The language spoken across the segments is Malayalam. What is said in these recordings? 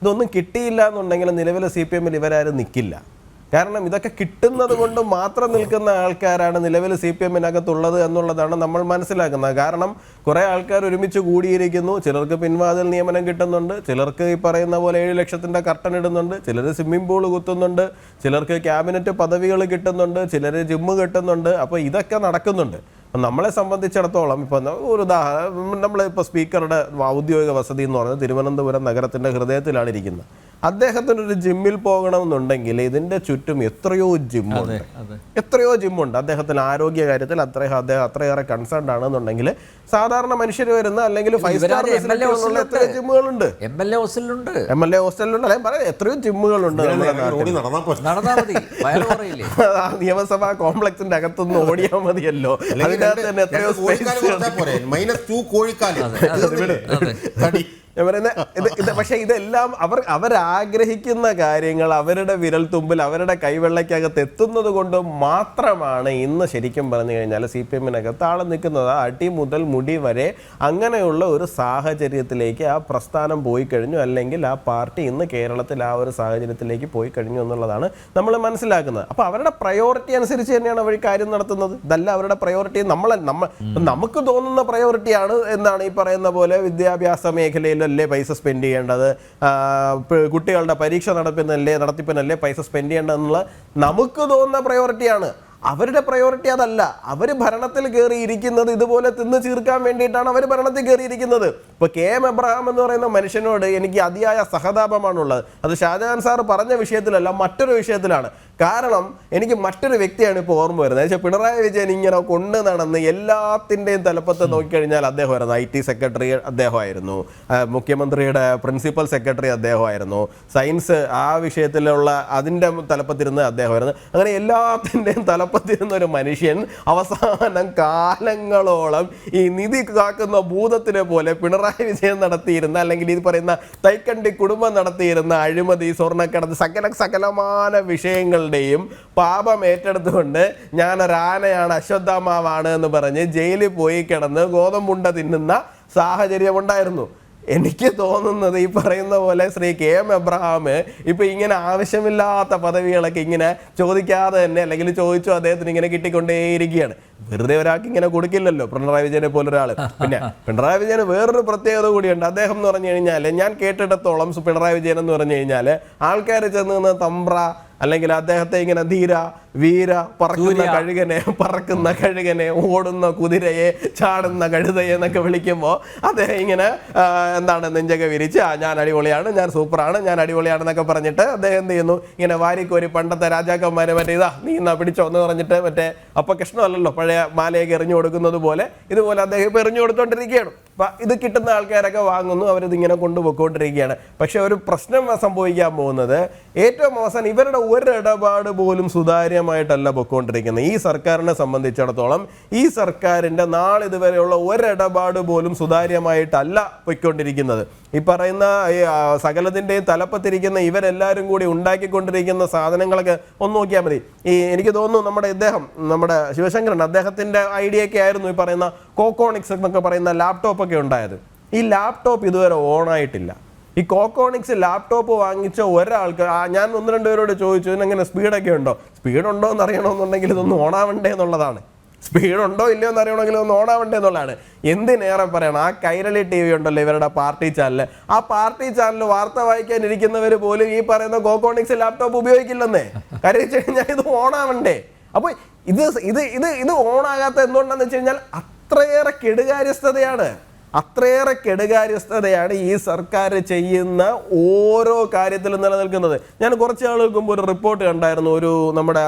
ഇതൊന്നും കിട്ടിയില്ല എന്നുണ്ടെങ്കിൽ നിലവിലെ CPM-ൽ ഇവരാരും നിൽക്കില്ല. കാരണം ഇതൊക്കെ കിട്ടുന്നത് കൊണ്ട് മാത്രം നിൽക്കുന്ന ആൾക്കാരാണ് നിലവിൽ CPM-നകത്തുള്ളത് എന്നുള്ളതാണ് നമ്മൾ മനസ്സിലാക്കുന്നത്. കാരണം കുറേ ആൾക്കാർ ഒരുമിച്ച് കൂടിയിരിക്കുന്നു. ചിലർക്ക് പിൻവാതിൽ നിയമനം കിട്ടുന്നുണ്ട്, ചിലർക്ക് ഈ പറയുന്ന പോലെ 7 ലക്ഷത്തിൻ്റെ കർട്ടൻ ഇടുന്നുണ്ട്, ചിലർ സ്വിമ്മിംഗ് പൂൾ കുത്തുന്നുണ്ട്, ചിലർക്ക് ക്യാബിനറ്റ് പദവികൾ കിട്ടുന്നുണ്ട്, ചിലർ ജിമ്മ് കിട്ടുന്നുണ്ട്. അപ്പോൾ ഇതൊക്കെ നടക്കുന്നുണ്ട്. നമ്മളെ സംബന്ധിച്ചിടത്തോളം ഇപ്പോൾ ഒരു നമ്മളിപ്പോൾ സ്പീക്കറുടെ ഔദ്യോഗിക വസതി എന്ന് പറയുന്നത് തിരുവനന്തപുരം നഗരത്തിൻ്റെ ഹൃദയത്തിലാണ് ഇരിക്കുന്നത്. അദ്ദേഹത്തിനൊരു ജിമ്മിൽ പോകണമെന്നുണ്ടെങ്കിൽ ഇതിൻ്റെ ചുറ്റും എത്രയോ ജിമ്മുണ്ട്. അദ്ദേഹത്തിന് ആരോഗ്യ കാര്യത്തിൽ അദ്ദേഹം അത്രയേറെ കൺസേൺഡ് ആണെന്നുണ്ടെങ്കിൽ സാധാരണ മനുഷ്യർ വരുന്ന അല്ലെങ്കിൽ 5 സ്റ്റാർ ഫെസിലിറ്റികളുള്ള എത്രയോ ജിമ്മുകളുണ്ട്. MLA ഹോസ്റ്റലിലുണ്ട്, അല്ലെങ്കിൽ പറയാം എത്രയോ ജിമ്മുകളുണ്ട്. നിയമസഭാ കോംപ്ലക്സിന്റെ അകത്തുനിന്ന് ഓടിയാൽ മതിയല്ലോ. അതിനകത്ത് തന്നെ എത്രയോ പക്ഷെ ഇതെല്ലാം അവരാഗ്രഹിക്കുന്ന കാര്യങ്ങൾ അവരുടെ വിരൽ തുമ്പിൽ അവരുടെ കൈവെള്ളയ്ക്കകത്ത് എത്തുന്നത് കൊണ്ട് മാത്രമാണ് ഇന്ന് ശരിക്കും പറഞ്ഞു കഴിഞ്ഞാൽ CPM-നകത്ത് ആൾ നിൽക്കുന്നത്. അടി മുതൽ മുടി വരെ അങ്ങനെയുള്ള ഒരു സാഹചര്യത്തിലേക്ക് ആ പ്രസ്ഥാനം പോയി കഴിഞ്ഞു, അല്ലെങ്കിൽ ആ പാർട്ടി ഇന്ന് കേരളത്തിൽ ആ ഒരു സാഹചര്യത്തിലേക്ക് പോയി കഴിഞ്ഞു എന്നുള്ളതാണ് നമ്മൾ മനസ്സിലാക്കുന്നത്. അപ്പോൾ അവരുടെ പ്രയോറിറ്റി അനുസരിച്ച് തന്നെയാണ് അവർ കാര്യം നടത്തുന്നത്. ഇതല്ല അവരുടെ പ്രയോറിറ്റി നമുക്ക് തോന്നുന്ന പ്രയോറിറ്റിയാണ്. എന്താണ് ഈ പറയുന്ന പോലെ വിദ്യാഭ്യാസ മേഖലയിൽ പൈസ സ്പെൻഡ് ചെയ്യേണ്ടത്, കുട്ടികളുടെ പരീക്ഷ നടത്തിപ്പിനല്ലേ പൈസ സ്പെൻഡ് ചെയ്യേണ്ടതെന്നുള്ള നമുക്ക് തോന്നുന്ന പ്രയോറിറ്റിയാണ്. അവരുടെ പ്രയോറിറ്റി അതല്ല. അവർ ഭരണത്തിൽ കയറിയിരിക്കുന്നത് ഇതുപോലെ തിന്ന് ചീർക്കാൻ വേണ്ടിയിട്ടാണ് അവർ ഭരണത്തിൽ കയറിയിരിക്കുന്നത്. ഇപ്പോൾ KM എബ്രഹാം എന്ന് പറയുന്ന മനുഷ്യനോട് എനിക്ക് അതിയായ സഹതാപമാണുള്ളത്. അത് ഷാജഹാൻ സാർ പറഞ്ഞ വിഷയത്തിലല്ല, മറ്റൊരു വിഷയത്തിലാണ്. കാരണം എനിക്ക് മറ്റൊരു വ്യക്തിയാണ് ഇപ്പോൾ ഓർമ്മ വരുന്നത്. പിണറായി വിജയൻ ഇങ്ങനെ കൊണ്ട് നടന്ന് എല്ലാത്തിൻ്റെയും തലപ്പത്ത് നോക്കിക്കഴിഞ്ഞാൽ അദ്ദേഹമായിരുന്നു IT സെക്രട്ടറി, അദ്ദേഹമായിരുന്നു മുഖ്യമന്ത്രിയുടെ പ്രിൻസിപ്പൽ സെക്രട്ടറി, അദ്ദേഹമായിരുന്നു സയൻസ് ആ വിഷയത്തിലുള്ള അതിൻ്റെ തലപ്പത്തിരുന്ന് അദ്ദേഹമായിരുന്നു. അങ്ങനെ എല്ലാത്തിൻ്റെയും തലപ്പത്തിരുന്ന ഒരു മനുഷ്യൻ അവസാനം കാലങ്ങളോളം ഈ നിധി കാക്കുന്ന ഭൂതത്തിനെ പോലെ പിണറായി വിജയൻ നടത്തിയിരുന്ന, അല്ലെങ്കിൽ ഇത് പറയുന്ന തൈക്കണ്ടി കുടുംബം നടത്തിയിരുന്ന അഴിമതി, സ്വർണ്ണക്കടത്ത്, സകലമായ വിഷയങ്ങളുടെയും പാപം ഏറ്റെടുത്തുകൊണ്ട് ഞാനൊരാനയാണ്, അശ്വത്ഥാമാവാണ് എന്ന് പറഞ്ഞ് ജയിലിൽ പോയി കിടന്ന് ഗോതമ്പുണ്ട തിന്നുന്ന സാഹചര്യം ഉണ്ടായിരുന്നു. എനിക്ക് തോന്നുന്നത് ഈ പറയുന്ന പോലെ ശ്രീ KM എബ്രഹാം ഇപ്പം ഇങ്ങനെ ആവശ്യമില്ലാത്ത പദവികളൊക്കെ ഇങ്ങനെ ചോദിക്കാതെ തന്നെ, അല്ലെങ്കിൽ ചോദിച്ചു അദ്ദേഹത്തിന് ഇങ്ങനെ കിട്ടിക്കൊണ്ടേയിരിക്കുകയാണ്. വെറുതെ ഒരാൾക്ക് ഇങ്ങനെ കൊടുക്കില്ലല്ലോ പിണറായി വിജയനെ പോലൊരാൾ. പിന്നെ പിണറായി വിജയന് വേറൊരു പ്രത്യേകത കൂടിയുണ്ട്. അദ്ദേഹം എന്ന് പറഞ്ഞു കഴിഞ്ഞാൽ, ഞാൻ കേട്ടിടത്തോളം പിണറായി വിജയൻ എന്ന് പറഞ്ഞു കഴിഞ്ഞാൽ ആൾക്കാർ ചെന്ന് നിന്ന് തമ്പ്ര, അല്ലെങ്കിൽ അദ്ദേഹത്തെ ഇങ്ങനെ ധീര, വീര, പറക്കുന്ന കഴുകനെ, ഓടുന്ന കുതിരയെ, ചാടുന്ന കഴുതയെ എന്നൊക്കെ വിളിക്കുമ്പോൾ അദ്ദേഹം ഇങ്ങനെ എന്താണ് നെഞ്ചൊക്കെ വിരിച്ച് ഞാൻ അടിപൊളിയാണ്, ഞാൻ സൂപ്പറാണ്, ഞാൻ അടിപൊളിയാണെന്നൊക്കെ പറഞ്ഞിട്ട് അദ്ദേഹം എന്ത് ചെയ്യുന്നു, ഇങ്ങനെ വാരിക്കോരി പണ്ടത്തെ രാജാക്കന്മാരെ മറ്റേ നീ എന്നാ പിടിച്ചോ എന്ന് പറഞ്ഞിട്ട് മറ്റേ കൃഷ്ണമല്ലല്ലോ പഴയ മാലയൊക്കെ എറിഞ്ഞു കൊടുക്കുന്നത് പോലെ ഇതുപോലെ അദ്ദേഹം ഇപ്പോൾ എറിഞ്ഞു കൊടുത്തോണ്ടിരിക്കുകയാണ്. അപ്പം ഇത് കിട്ടുന്ന ആൾക്കാരൊക്കെ വാങ്ങുന്നു, അവരിതിങ്ങനെ കൊണ്ടുപോയിക്കൊണ്ടിരിക്കുകയാണ്. പക്ഷെ ഒരു പ്രശ്നം സംഭവിക്കാൻ പോകുന്നത്, ഏറ്റവും അവസാനം ഇവരുടെ ഒരിടപാട് പോലും സുതാര്യമായിട്ടല്ല പൊയ്ക്കൊണ്ടിരിക്കുന്നത്. ഈ സർക്കാരിനെ സംബന്ധിച്ചിടത്തോളം ഈ സർക്കാരിൻ്റെ നാളിതുവരെയുള്ള ഒരിടപാട് പോലും സുതാര്യമായിട്ടല്ല പൊയ്ക്കൊണ്ടിരിക്കുന്നത്. ഈ പറയുന്ന സകലത്തിൻ്റെയും തലപ്പത്തിരിക്കുന്ന ഇവരെല്ലാവരും കൂടി ഉണ്ടാക്കിക്കൊണ്ടിരിക്കുന്ന സാധനങ്ങളൊക്കെ ഒന്ന് നോക്കിയാൽ മതി. എനിക്ക് തോന്നുന്നു നമ്മുടെ ശിവശങ്കരൻ അദ്ദേഹത്തിൻ്റെ ഐഡിയ ഒക്കെ ആയിരുന്നു ഈ പറയുന്ന കോക്കോണിക്സ് എന്നൊക്കെ പറയുന്ന ലാപ്ടോപ്പൊക്കെ ഉണ്ടായത്. ഈ ലാപ്ടോപ്പ് ഇതുവരെ ഓണായിട്ടില്ല. ഈ കോക്കോണിക്സ് ലാപ്ടോപ്പ് വാങ്ങിച്ച ഒരാൾക്ക് ഞാൻ 1-2 പേരോട് ചോദിച്ചു, ഇതിനെങ്ങനെ സ്പീഡൊക്കെ ഉണ്ടോ? സ്പീഡുണ്ടോ എന്ന് അറിയണമെന്നുണ്ടെങ്കിൽ ഇതൊന്ന് ഓണാവണ്ടേ എന്നുള്ളതാണ്. സ്പീഡുണ്ടോ ഇല്ലയോ എന്ന് അറിയണമെങ്കിൽ ഒന്ന് ഓണാവണ്ടേ എന്നുള്ളതാണ്. എന്തിനേറെ പറയണം, ആ കൈരളി TV ഉണ്ടല്ലോ ഇവരുടെ പാർട്ടി ചാനൽ, ആ പാർട്ടി ചാനൽ വാർത്ത വായിക്കാൻ ഇരിക്കുന്നവർ പോലും ഈ പറയുന്ന കോക്കോണിക്സ് ലാപ്ടോപ്പ് ഉപയോഗിക്കില്ലെന്നേ. കാര്യം വെച്ച് കഴിഞ്ഞാൽ ഇത് ഓണാവണ്ടേ. അപ്പോൾ ഇത് ഓണാകാത്ത എന്തുകൊണ്ടാന്ന് വെച്ച് കഴിഞ്ഞാൽ അത്രയേറെ കെടുകാര്യസ്ഥതയാണ് ഈ സർക്കാർ ചെയ്യുന്ന ഓരോ കാര്യത്തിലും നിലനിൽക്കുന്നത്. ഞാൻ കുറച്ച് നാളുകൾക്ക് മുമ്പ് ഒരു റിപ്പോർട്ട് കണ്ടായിരുന്നു. നമ്മുടെ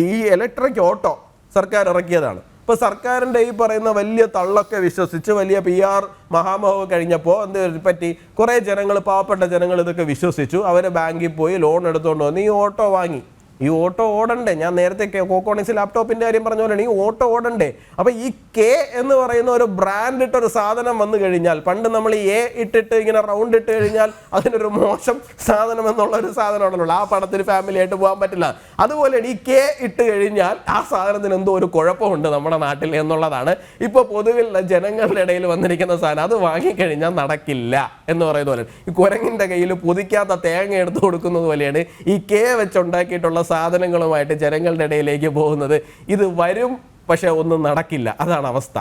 ഈ ഇലക്ട്രിക് ഓട്ടോ സർക്കാർ ഇറക്കിയതാണ്. ഇപ്പോൾ സർക്കാരിൻ്റെ ഈ പറയുന്ന വലിയ തള്ളൊക്കെ വിശ്വസിച്ച് വലിയ PR മഹാമഹം കഴിഞ്ഞപ്പോൾ എന്ത് പറ്റി, കുറേ ജനങ്ങൾ, പാവപ്പെട്ട ജനങ്ങൾ ഇതൊക്കെ വിശ്വസിച്ചു. അവർ ബാങ്കിൽ പോയി ലോൺ എടുത്തുകൊണ്ട് വന്ന് ഈ ഓട്ടോ വാങ്ങി. ഈ ഓട്ടോ ഓടണ്ടേ? ഞാൻ നേരത്തെ കോക്കോണിക്സ് ലാപ്ടോപ്പിന്റെ കാര്യം പറഞ്ഞ പോലെയാണ്, ഈ ഓട്ടോ ഓടണ്ടേ? അപ്പൊ ഈ കെ എന്ന് പറയുന്ന ഒരു ബ്രാൻഡ് ഇട്ടൊരു സാധനം വന്നു കഴിഞ്ഞാൽ, പണ്ട് നമ്മൾ ഈ എ ഇട്ടിട്ട് ഇങ്ങനെ റൗണ്ട് ഇട്ട് കഴിഞ്ഞാൽ അതിനൊരു മോശം സാധനം എന്നുള്ള ഒരു സാധനം ഉണ്ടല്ലോ, ആ പടത്തിന് ഫാമിലി ആയിട്ട് പോകാൻ പറ്റില്ല. അതുപോലെയാണ് ഈ കെ ഇട്ട് കഴിഞ്ഞാൽ ആ സാധനത്തിന് എന്തോ ഒരു കുഴപ്പമുണ്ട് നമ്മുടെ നാട്ടിൽ എന്നുള്ളതാണ് ഇപ്പോൾ പൊതുവിൽ ജനങ്ങളുടെ ഇടയിൽ വന്നിരിക്കുന്ന സാധനം. അത് വാങ്ങിക്കഴിഞ്ഞാൽ നടക്കില്ല എന്ന് പറയുന്ന പോലെ, ഈ കുരങ്ങിന്റെ കയ്യിൽ പൊതിക്കാത്ത തേങ്ങ എടുത്തു കൊടുക്കുന്നത് പോലെയാണ് ഈ കെ വെച്ചുണ്ടാക്കിയിട്ടുള്ള സാധനങ്ങളുമായിട്ട് ജനങ്ങളുടെ ഇടയിലേക്ക് പോകുന്നത്. ഇത് വരും, പക്ഷെ ഒന്നും നടക്കില്ല. അതാണ് അവസ്ഥ.